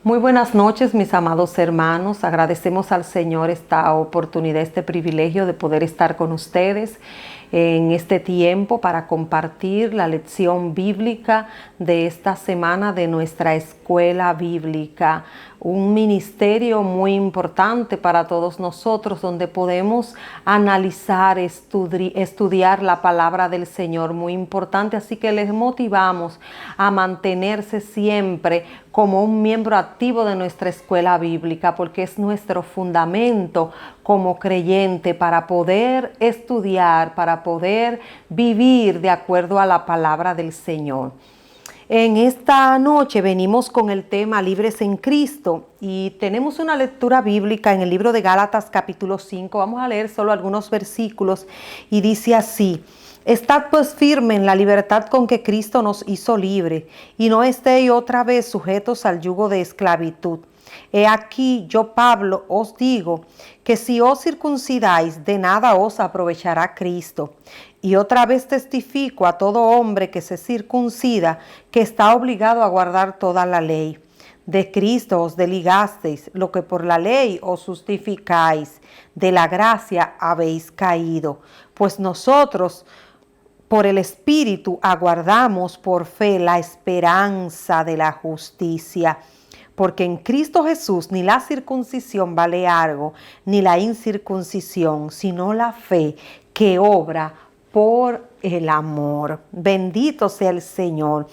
Muy buenas noches, mis amados hermanos. Agradecemos al Señor esta oportunidad, este privilegio de poder estar con ustedes en este tiempo para compartir la lección bíblica de esta semana de nuestra escuela bíblica. Un ministerio muy importante para todos nosotros donde podemos analizar, estudiar la palabra del Señor, muy importante. Así que les motivamos a mantenerse siempre como un miembro activo de nuestra escuela bíblica, porque es nuestro fundamento como creyente para poder estudiar, para poder vivir de acuerdo a la palabra del Señor. En esta noche venimos con el tema Libres en Cristo y tenemos una lectura bíblica en el libro de Gálatas capítulo 5. Vamos a leer solo algunos versículos y dice así: Estad pues firme en la libertad con que Cristo nos hizo libre, y no estéis otra vez sujetos al yugo de esclavitud. He aquí, yo Pablo os digo, que si os circuncidáis, de nada os aprovechará Cristo. Y otra vez testifico a todo hombre que se circuncida, que está obligado a guardar toda la ley. De Cristo os desligasteis, lo que por la ley os justificáis, de la gracia habéis caído. Pues nosotros, por el Espíritu, aguardamos por fe la esperanza de la justicia. Porque en Cristo Jesús ni la circuncisión vale algo, ni la incircuncisión, sino la fe que obra por el amor. Bendito sea el Señor.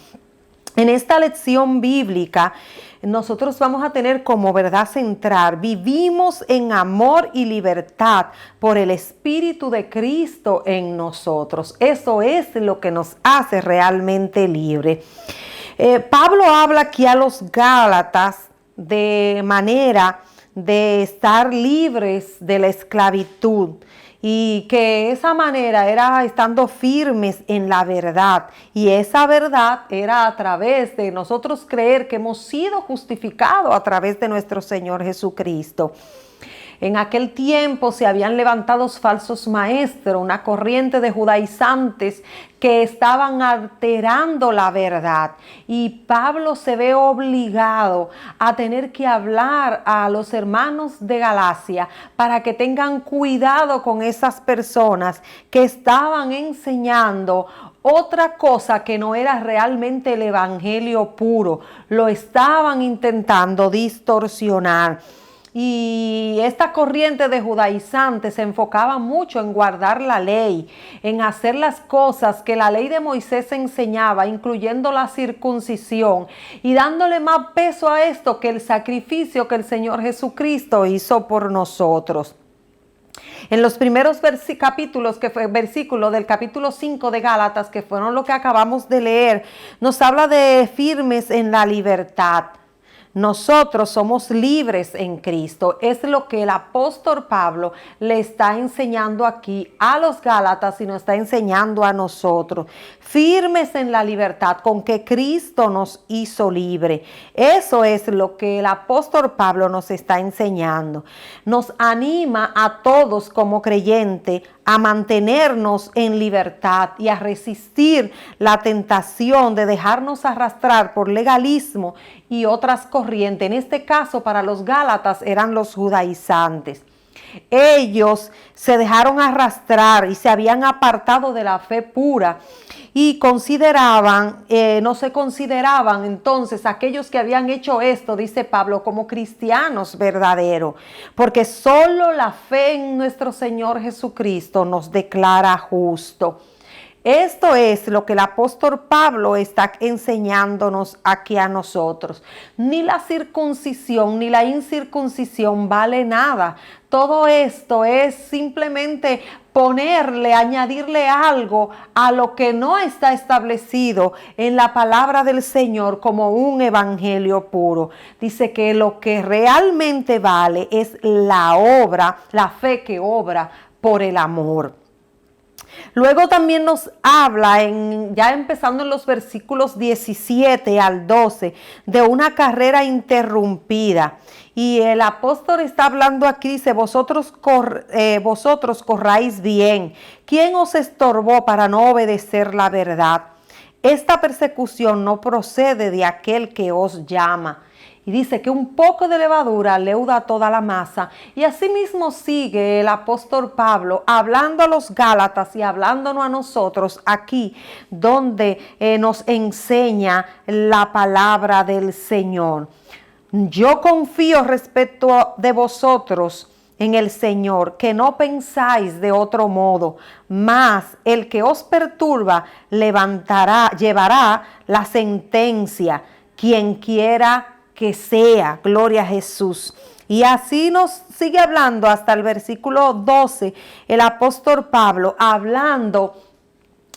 En esta lección bíblica, nosotros vamos a tener como verdad central: vivimos en amor y libertad por el Espíritu de Cristo en nosotros. Eso es lo que nos hace realmente libres. Pablo habla aquí a los Gálatas de manera de estar libres de la esclavitud, y que esa manera era estando firmes en la verdad, y esa verdad era a través de nosotros creer que hemos sido justificados a través de nuestro Señor Jesucristo. En aquel tiempo se habían levantado falsos maestros, una corriente de judaizantes que estaban alterando la verdad. Y Pablo se ve obligado a tener que hablar a los hermanos de Galacia para que tengan cuidado con esas personas que estaban enseñando otra cosa que no era realmente el evangelio puro. Lo estaban intentando distorsionar. Y esta corriente de judaizantes se enfocaba mucho en guardar la ley, en hacer las cosas que la ley de Moisés enseñaba, incluyendo la circuncisión, y dándole más peso a esto que el sacrificio que el Señor Jesucristo hizo por nosotros. En los primeros versículos del capítulo 5 de Gálatas, que fueron lo que acabamos de leer, nos habla de firmes en la libertad. Nosotros somos libres en Cristo. Es lo que el apóstol Pablo le está enseñando aquí a los Gálatas y nos está enseñando a nosotros. Firmes en la libertad con que Cristo nos hizo libre. Eso es lo que el apóstol Pablo nos está enseñando. Nos anima a todos como creyentes a mantenernos en libertad y a resistir la tentación de dejarnos arrastrar por legalismo y otras corrientes. En este caso, para los Gálatas eran los judaizantes. Ellos se dejaron arrastrar y se habían apartado de la fe pura y no se consideraban entonces aquellos que habían hecho esto, dice Pablo, como cristianos verdaderos, porque solo la fe en nuestro Señor Jesucristo nos declara justo. Esto es lo que el apóstol Pablo está enseñándonos aquí a nosotros. Ni la circuncisión ni la incircuncisión vale nada. Todo esto es simplemente añadirle algo a lo que no está establecido en la palabra del Señor como un evangelio puro. Dice que lo que realmente vale es la fe que obra por el amor. Luego también nos habla, ya empezando en los versículos 17 al 12, de una carrera interrumpida. Y el apóstol está hablando aquí, dice: vosotros corráis bien. ¿Quién os estorbó para no obedecer la verdad? Esta persecución no procede de aquel que os llama. Y dice que un poco de levadura leuda toda la masa. Y asimismo sigue el apóstol Pablo hablando a los Gálatas y hablándonos a nosotros aquí, donde nos enseña la palabra del Señor. Yo confío respecto de vosotros en el Señor, que no pensáis de otro modo, mas el que os perturba llevará la sentencia, quien quiera que sea. Gloria a Jesús. Y así nos sigue hablando hasta el versículo 12, el apóstol Pablo hablando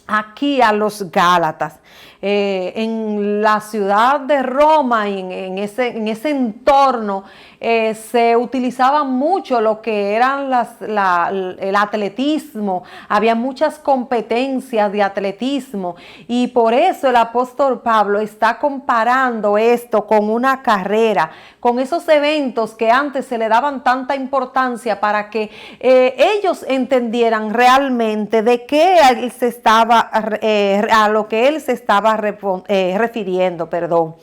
aquí a los Gálatas. En la ciudad de Roma y en ese entorno se utilizaba mucho lo que eran el atletismo. Había muchas competencias de atletismo y por eso el apóstol Pablo está comparando esto con una carrera, con esos eventos que antes se le daban tanta importancia para que ellos entendieran realmente de qué él se estaba a lo que él se estaba refiriendo, perdón.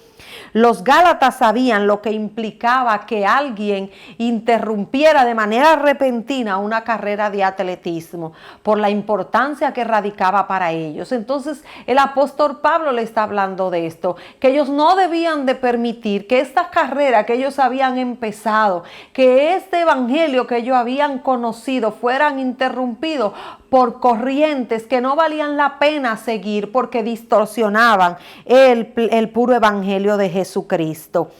Los Gálatas sabían lo que implicaba que alguien interrumpiera de manera repentina una carrera de atletismo por la importancia que radicaba para ellos. Entonces el apóstol Pablo le está hablando de esto, que ellos no debían de permitir que esta carrera que ellos habían empezado, que este evangelio que ellos habían conocido fueran interrumpidos por corrientes que no valían la pena seguir porque distorsionaban el puro evangelio de Jesucristo.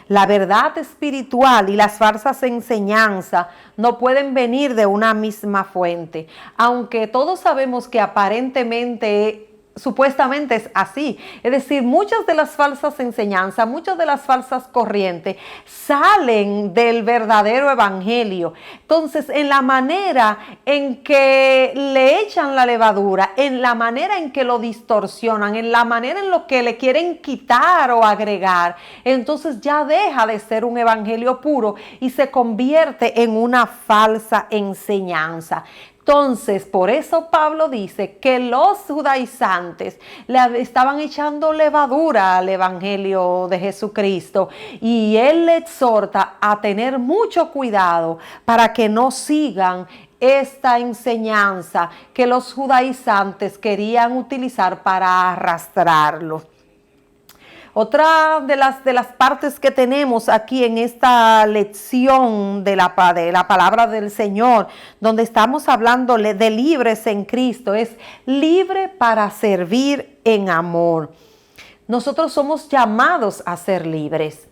La verdad espiritual y las falsas enseñanzas no pueden venir de una misma fuente, aunque todos sabemos que aparentemente supuestamente es así. Es decir, muchas de las falsas enseñanzas, muchas de las falsas corrientes salen del verdadero evangelio. Entonces, en la manera en que le echan la levadura, en la manera en que lo distorsionan, en la manera en lo que le quieren quitar o agregar, entonces ya deja de ser un evangelio puro y se convierte en una falsa enseñanza. Entonces, por eso Pablo dice que los judaizantes le estaban echando levadura al evangelio de Jesucristo y él le exhorta a tener mucho cuidado para que no sigan esta enseñanza que los judaizantes querían utilizar para arrastrarlo. Otra de las partes que tenemos aquí en esta lección de la palabra del Señor, donde estamos hablando de libres en Cristo, es libre para servir en amor. Nosotros somos llamados a ser libres.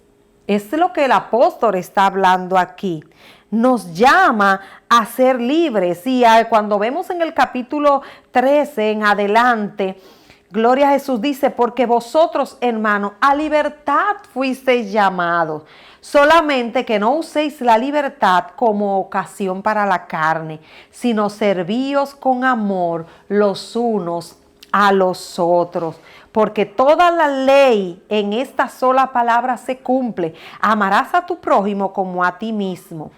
Es lo que el apóstol está hablando aquí. Nos llama a ser libres. Y cuando vemos en el capítulo 13 en adelante, Gloria a Jesús, dice, porque vosotros, hermanos, a libertad fuisteis llamados, solamente que no uséis la libertad como ocasión para la carne, sino servíos con amor los unos a los otros. Porque toda la ley en esta sola palabra se cumple. Amarás a tu prójimo como a ti mismo.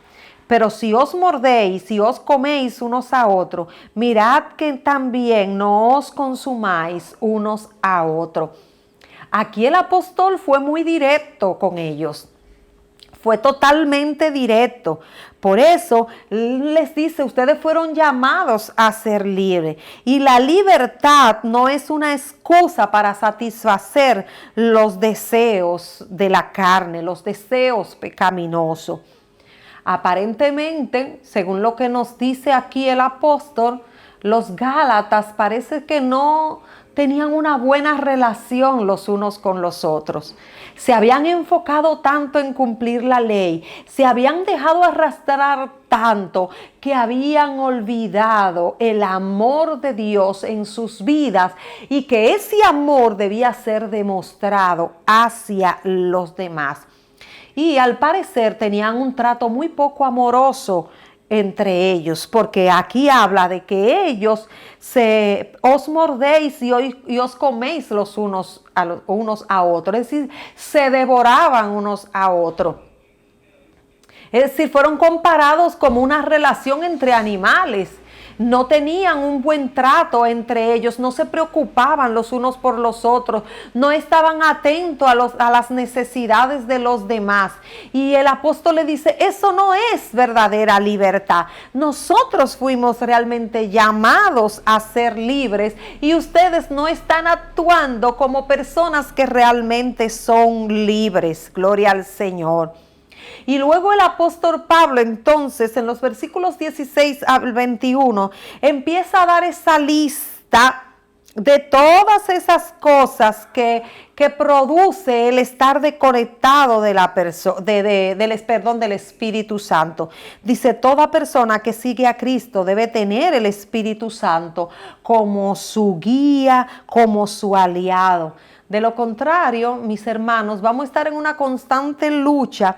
Pero si os mordéis, si os coméis unos a otros, mirad que también no os consumáis unos a otros. Aquí el apóstol fue muy directo con ellos. Fue totalmente directo. Por eso les dice, ustedes fueron llamados a ser libres. Y la libertad no es una excusa para satisfacer los deseos de la carne, los deseos pecaminosos. Aparentemente, según lo que nos dice aquí el apóstol, los Gálatas parece que no tenían una buena relación los unos con los otros. Se habían enfocado tanto en cumplir la ley, se habían dejado arrastrar tanto que habían olvidado el amor de Dios en sus vidas y que ese amor debía ser demostrado hacia los demás. Y al parecer tenían un trato muy poco amoroso entre ellos, porque aquí habla de que ellos os mordéis y os coméis los unos a otros, es decir, se devoraban unos a otros. Es decir, fueron comparados como una relación entre animales. no tenían un buen trato entre ellos, no se preocupaban los unos por los otros, no estaban atentos a las necesidades de los demás. Y el apóstol le dice, eso no es verdadera libertad. Nosotros fuimos realmente llamados a ser libres y ustedes no están actuando como personas que realmente son libres. Gloria al Señor. Y luego el apóstol Pablo, entonces, en los versículos 16 al 21, empieza a dar esa lista de todas esas cosas que produce el estar desconectado de la del Espíritu Santo. Dice, toda persona que sigue a Cristo debe tener el Espíritu Santo como su guía, como su aliado. De lo contrario, mis hermanos, vamos a estar en una constante lucha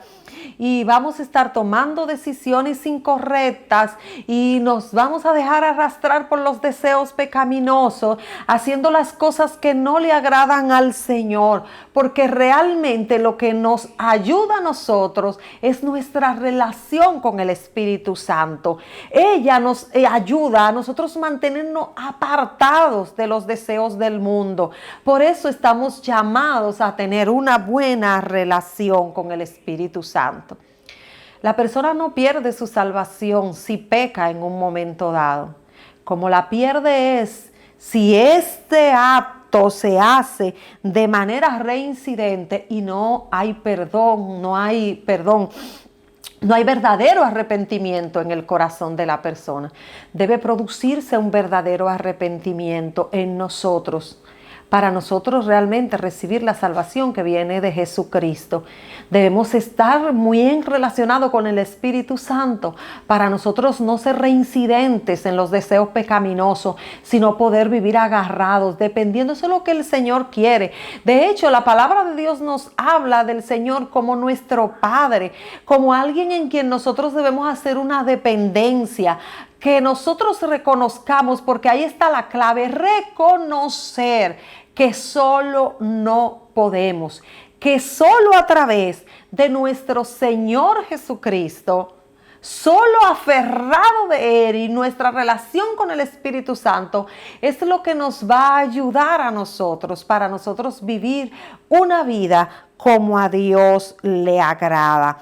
y vamos a estar tomando decisiones incorrectas y nos vamos a dejar arrastrar por los deseos pecaminosos, haciendo las cosas que no le agradan al Señor, porque realmente lo que nos ayuda a nosotros es nuestra relación con el Espíritu Santo. Ella nos ayuda a nosotros mantenernos apartados de los deseos del mundo. Por eso estamos llamados a tener una buena relación con el Espíritu Santo. La persona no pierde su salvación si peca en un momento dado. Como la pierde es si este acto se hace de manera reincidente y no hay verdadero arrepentimiento en el corazón de la persona. Debe producirse un verdadero arrepentimiento en nosotros, para nosotros realmente recibir la salvación que viene de Jesucristo. Debemos estar muy bien relacionados con el Espíritu Santo para nosotros no ser reincidentes en los deseos pecaminosos, sino poder vivir agarrados, dependiendo de lo que el Señor quiere. De hecho, la palabra de Dios nos habla del Señor como nuestro Padre, como alguien en quien nosotros debemos hacer una dependencia, que nosotros reconozcamos, porque ahí está la clave, reconocer que solo no podemos, que solo a través de nuestro Señor Jesucristo, solo aferrado de Él y nuestra relación con el Espíritu Santo es lo que nos va a ayudar a nosotros, para nosotros vivir una vida como a Dios le agrada.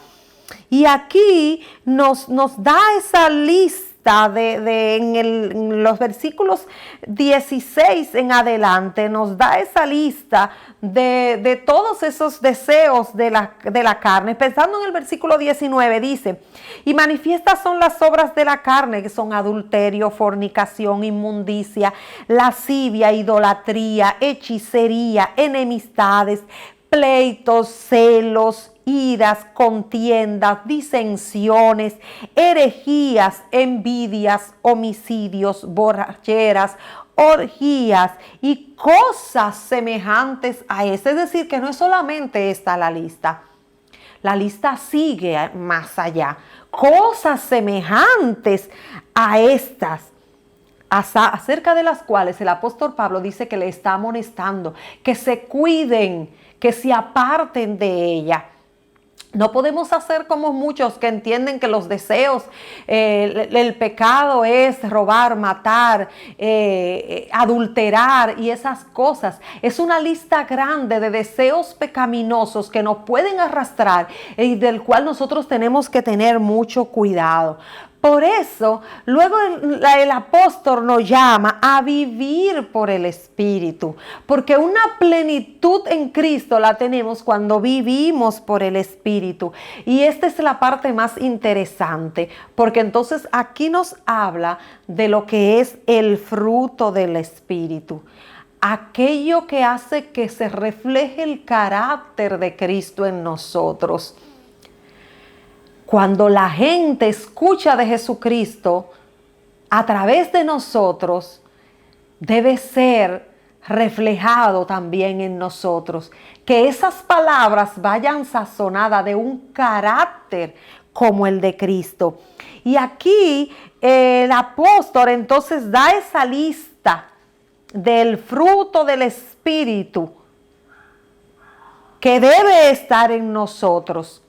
Y aquí nos da esa lista en los versículos 16 en adelante, nos da esa lista de todos esos deseos de la carne. Pensando en el versículo 19, dice, y manifiestas son las obras de la carne, que son adulterio, fornicación, inmundicia, lascivia, idolatría, hechicería, enemistades, pleitos, celos, iras, contiendas, disensiones, herejías, envidias, homicidios, borracheras, orgías y cosas semejantes a esta. Es decir, que no es solamente esta la lista. La lista sigue más allá. Cosas semejantes a estas, acerca de las cuales el apóstol Pablo dice que le está amonestando, que se cuiden, que se aparten de ella. No podemos hacer como muchos que entienden que los deseos, el pecado es robar, matar, adulterar y esas cosas. Es una lista grande de deseos pecaminosos que nos pueden arrastrar y del cual nosotros tenemos que tener mucho cuidado. Por eso, luego el apóstol nos llama a vivir por el Espíritu, porque una plenitud en Cristo la tenemos cuando vivimos por el Espíritu. Y esta es la parte más interesante, porque entonces aquí nos habla de lo que es el fruto del Espíritu. Aquello que hace que se refleje el carácter de Cristo en nosotros. Cuando la gente escucha de Jesucristo a través de nosotros, debe ser reflejado también en nosotros. Que esas palabras vayan sazonadas de un carácter como el de Cristo. Y aquí el apóstol entonces da esa lista del fruto del Espíritu que debe estar en nosotros.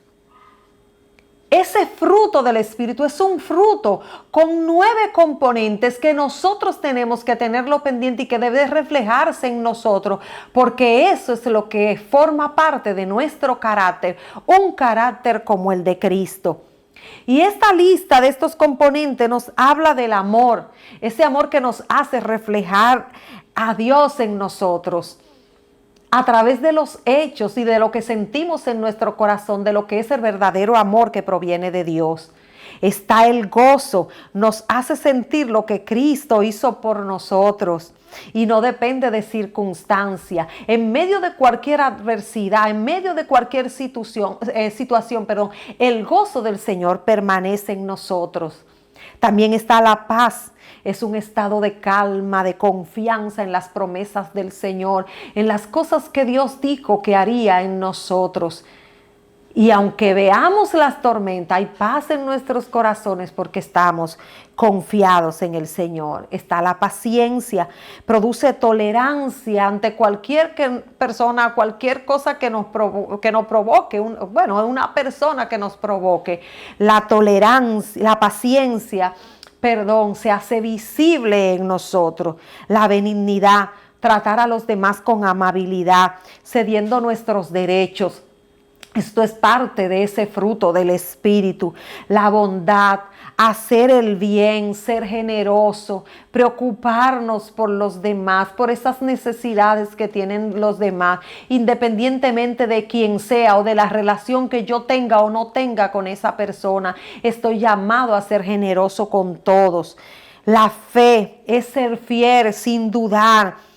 Ese fruto del Espíritu es un fruto con 9 componentes que nosotros tenemos que tenerlo pendiente y que debe reflejarse en nosotros, porque eso es lo que forma parte de nuestro carácter, un carácter como el de Cristo. Y esta lista de estos componentes nos habla del amor, ese amor que nos hace reflejar a Dios en nosotros, a través de los hechos y de lo que sentimos en nuestro corazón, de lo que es el verdadero amor que proviene de Dios. Está el gozo, nos hace sentir lo que Cristo hizo por nosotros y no depende de circunstancia. En medio de cualquier adversidad, en medio de cualquier situación, el gozo del Señor permanece en nosotros. También está la paz. Es un estado de calma, de confianza en las promesas del Señor, en las cosas que Dios dijo que haría en nosotros. Y aunque veamos las tormentas, hay paz en nuestros corazones porque estamos confiados en el Señor. Está la paciencia, produce tolerancia ante cualquier persona, cualquier cosa que nos provoque, una persona que nos provoque. La tolerancia, la paciencia, se hace visible en nosotros. La benignidad, tratar a los demás con amabilidad, cediendo nuestros derechos. Esto es parte de ese fruto del Espíritu. La bondad, hacer el bien, ser generoso, preocuparnos por los demás, por esas necesidades que tienen los demás, independientemente de quién sea o de la relación que yo tenga o no tenga con esa persona. Estoy llamado a ser generoso con todos. La fe es ser fiel sin dudar.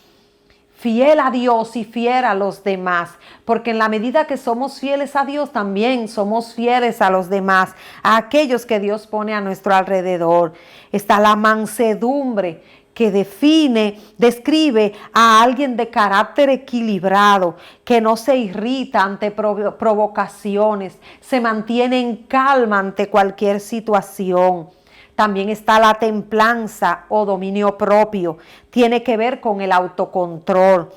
Fiel a Dios y fiel a los demás, porque en la medida que somos fieles a Dios, también somos fieles a los demás, a aquellos que Dios pone a nuestro alrededor. Está la mansedumbre, que describe a alguien de carácter equilibrado, que no se irrita ante provocaciones, se mantiene en calma ante cualquier situación. También está la templanza o dominio propio. Tiene que ver con el autocontrol.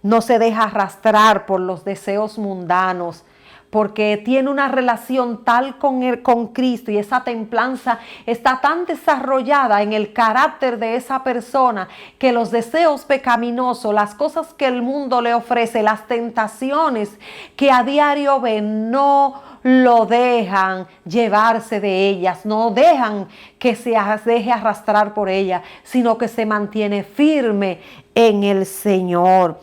No se deja arrastrar por los deseos mundanos, porque tiene una relación tal con Cristo, y esa templanza está tan desarrollada en el carácter de esa persona que los deseos pecaminosos, las cosas que el mundo le ofrece, las tentaciones que a diario ven, no lo dejan llevarse de ellas, no dejan que se deje arrastrar por ella, sino que se mantiene firme en el Señor.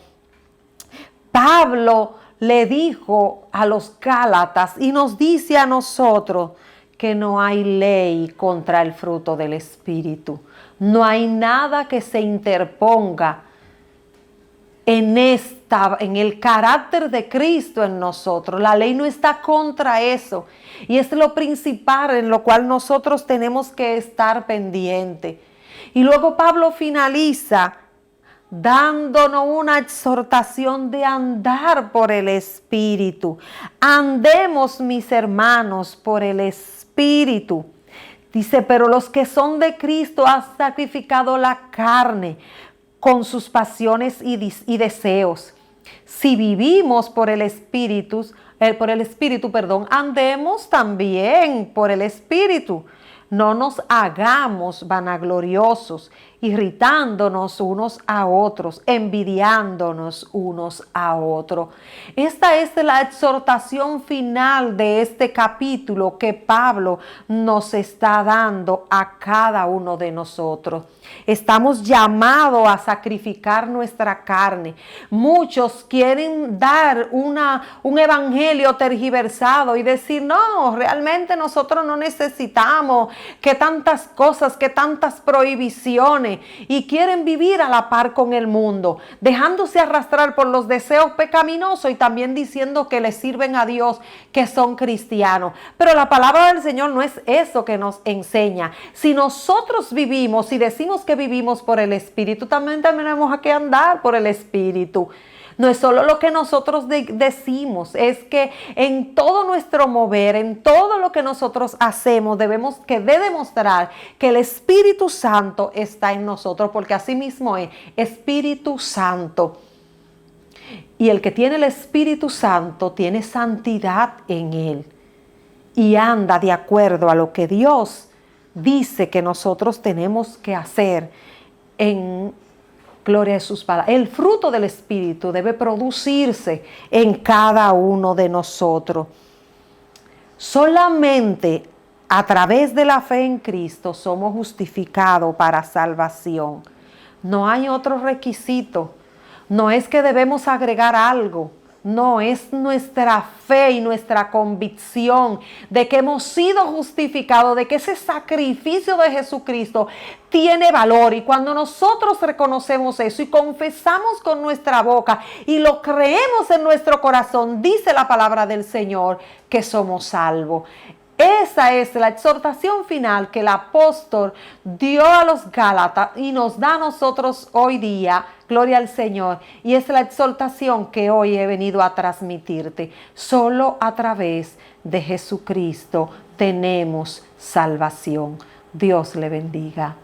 Pablo le dijo a los Gálatas y nos dice a nosotros que no hay ley contra el fruto del Espíritu. No hay nada que se interponga en el carácter de Cristo en nosotros. La ley no está contra eso. Y es lo principal en lo cual nosotros tenemos que estar pendientes. Y luego Pablo finaliza dándonos una exhortación de andar por el Espíritu. Andemos, mis hermanos, por el Espíritu. Dice, pero los que son de Cristo han sacrificado la carne con sus pasiones y deseos. Si vivimos por el Espíritu, andemos también por el Espíritu. No nos hagamos vanagloriosos, irritándonos unos a otros, envidiándonos unos a otros. Esta es la exhortación final de este capítulo que Pablo nos está dando a cada uno de nosotros. Estamos llamados a sacrificar nuestra carne. Muchos quieren dar un evangelio tergiversado y decir, no, realmente nosotros no necesitamos que tantas cosas, que tantas prohibiciones, y quieren vivir a la par con el mundo, dejándose arrastrar por los deseos pecaminosos y también diciendo que le sirven a Dios, que son cristianos. Pero la palabra del Señor no es eso que nos enseña. Si nosotros vivimos y decimos que vivimos por el Espíritu, también tenemos que andar por el Espíritu. No es solo lo que nosotros decimos, es que en todo nuestro mover, en todo lo que nosotros hacemos, debemos de demostrar que el Espíritu Santo está en nosotros, porque así mismo es Espíritu Santo. Y el que tiene el Espíritu Santo tiene santidad en él. y anda de acuerdo a lo que Dios dice que nosotros tenemos que hacer en gloria a sus palabras. El fruto del Espíritu debe producirse en cada uno de nosotros. Solamente a través de la fe en Cristo somos justificados para salvación. No hay otro requisito. No es que debemos agregar algo. No, es nuestra fe y nuestra convicción de que hemos sido justificados, de que ese sacrificio de Jesucristo tiene valor. Y cuando nosotros reconocemos eso y confesamos con nuestra boca y lo creemos en nuestro corazón, dice la palabra del Señor que somos salvos. Esa es la exhortación final que el apóstol dio a los Gálatas y nos da a nosotros hoy día, gloria al Señor, y es la exhortación que hoy he venido a transmitirte. Solo a través de Jesucristo tenemos salvación. Dios le bendiga.